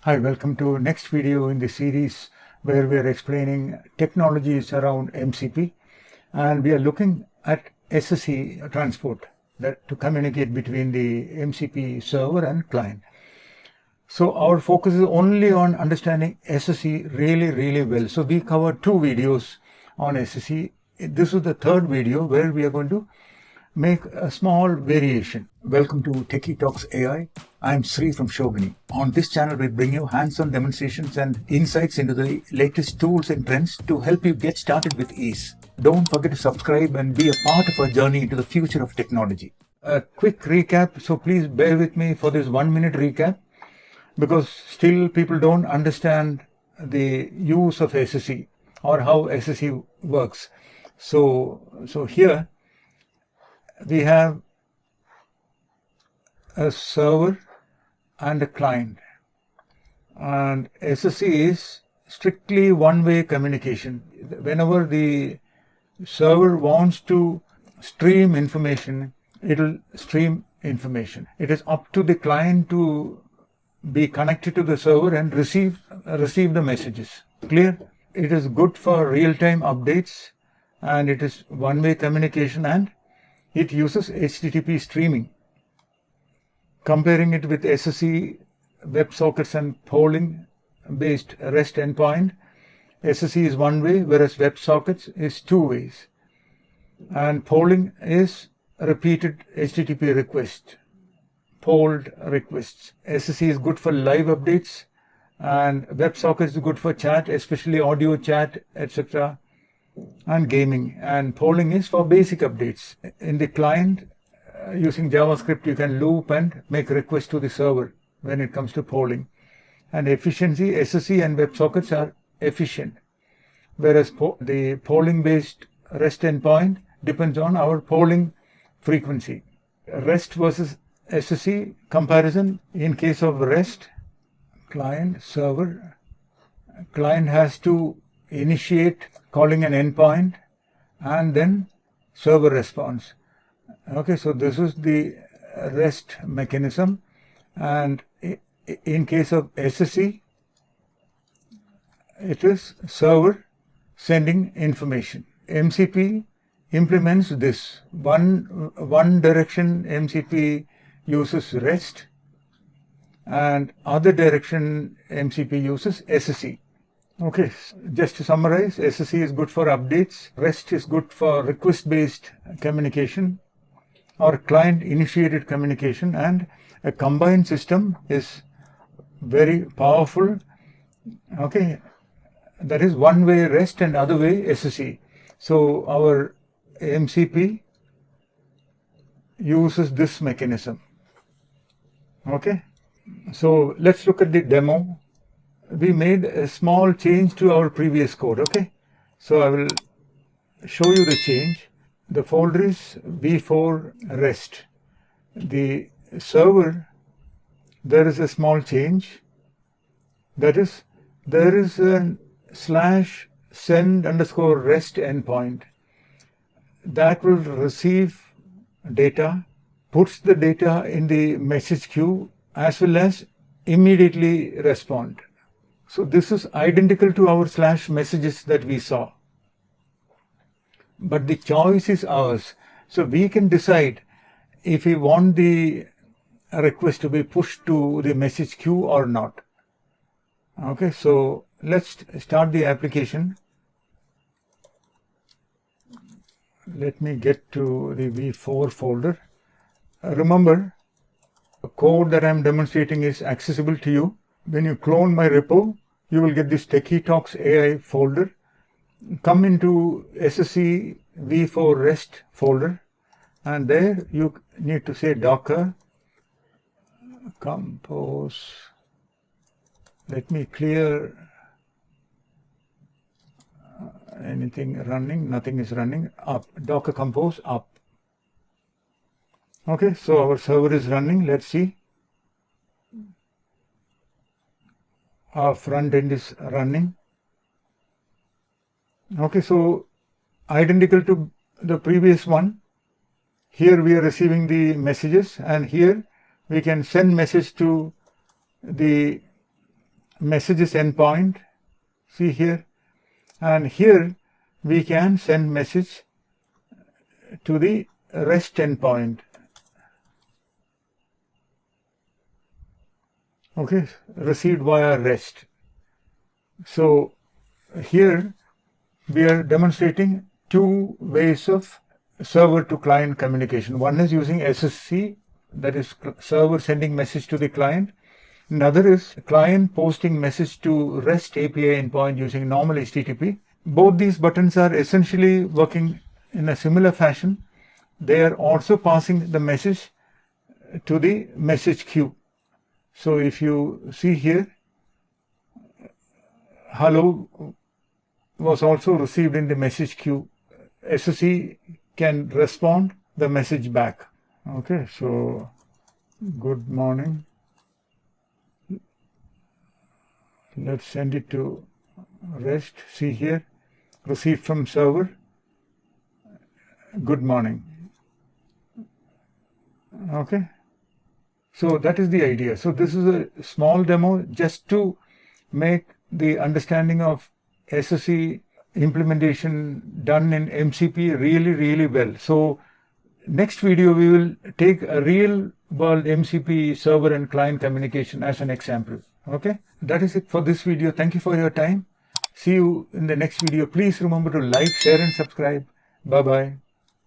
Hi, welcome to next video in the series where we are explaining technologies around MCP, and we are looking at SSE transport that to communicate between the MCP server and client. So our focus is only on understanding SSE really well. So we covered 2 videos on SSE. This is the third video where we are going to make a small variation. Welcome to Techie Talks AI. I'm Sri from Shogini. On this channel, we bring you hands-on demonstrations and insights into the latest tools and trends to help you get started with ease. Don't forget to subscribe and be a part of our journey into the future of technology. A quick recap, so please bear with me for this 1-minute recap, because still people don't understand the use of SSE or how SSE works. So here we have a server and a client, and SSE is strictly one-way communication. Whenever the server wants to stream information, it will stream information. It is up to the client to be connected to the server and receive the messages. Clear? It is good for real-time updates, and it is one-way communication, and it uses HTTP streaming. Comparing it with SSE, WebSockets and polling based REST endpoint, SSE is one way, whereas WebSockets is 2 ways. And polling is repeated HTTP request, polled requests. SSE is good for live updates, and WebSockets is good for chat, especially audio chat, etc. and gaming. And polling is for basic updates. In the client, using JavaScript, you can loop and make requests to the server when it comes to polling. And efficiency, SSE and WebSockets are efficient, whereas the polling based REST endpoint depends on our polling frequency. REST versus SSE comparison: in case of REST, client server, client has to initiate calling an endpoint and then server response. Okay, so this is the REST mechanism. And in case of SSE, it is server sending information. MCP implements this. One direction MCP uses REST, and other direction MCP uses SSE. Okay, just to summarize, SSE is good for updates, REST is good for request-based communication or client-initiated communication, and a combined system is very powerful. Okay, that is one way REST and other way SSE. So our MCP uses this mechanism. Okay, so let's look at the demo. We made a small change to our previous code. Okay, so I will show you the change. The folder is v4 REST. The server, there is a small change. That is, there is a /send_REST endpoint that will receive data, puts the data in the message queue, as well as immediately respond. So this is identical to our /messages that we saw. But the choice is ours. So we can decide if we want the request to be pushed to the message queue or not. Okay, so let's start the application. Let me get to the v4 folder. Remember, the code that I'm demonstrating is accessible to you. When you clone my repo, you will get this Techie Talks AI folder. Come into SSE v4 REST folder, and there you need to say docker compose. Let me clear anything running. Nothing is running. Up, docker compose up. Okay, so our server is running. Let's see. Our front end is running. Okay, so identical to the previous one. Here we are receiving the messages, and here we can send message to the messages endpoint, see here, and here we can send message to the REST endpoint. Okay, received via REST. So here we are demonstrating two ways of server to client communication. One is using SSE, that is server sending message to the client. Another is client posting message to REST API endpoint using normal HTTP. Both these buttons are essentially working in a similar fashion. They are also passing the message to the message queue. So if you see here, hello was also received in the message queue. SSE can respond the message back. Okay, so good morning. Let's send it to REST. See here, received from server. Good morning. Okay. So that is the idea. So this is a small demo just to make the understanding of SSE implementation done in MCP really well. So next video we will take a real world MCP server and client communication as an example. Okay, that is it for this video. Thank you for your time. See you in the next video. Please remember to like, share and subscribe. Bye bye.